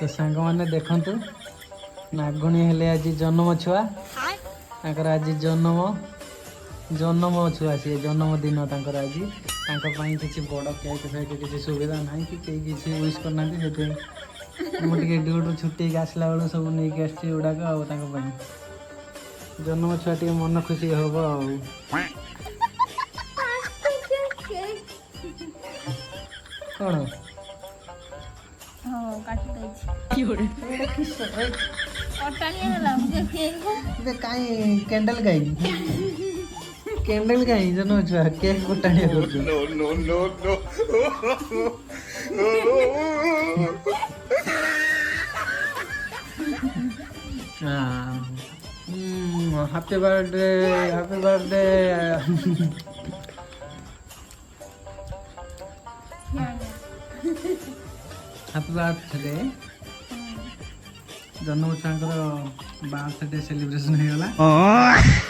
तो सांग मैंने देखु नागुणी हेले आज जन्म छुआ आज जन्म छुआ सी जन्मदिन आज किसी बड़ केक फेक किसी सुविधा ना कि किसी विश करना मुझे ड्यूटी छुट्टी आसला बेलू सब नहीं गुड़ाक जन्म छुआ टे मन खुशी हम कौन कहीं कैंडल कहीं जन्म छुआ केक कुटाणी happy birthday happy birthday happy birthday जन्म छुआ बर्थडे सेलिब्रेशन हो गला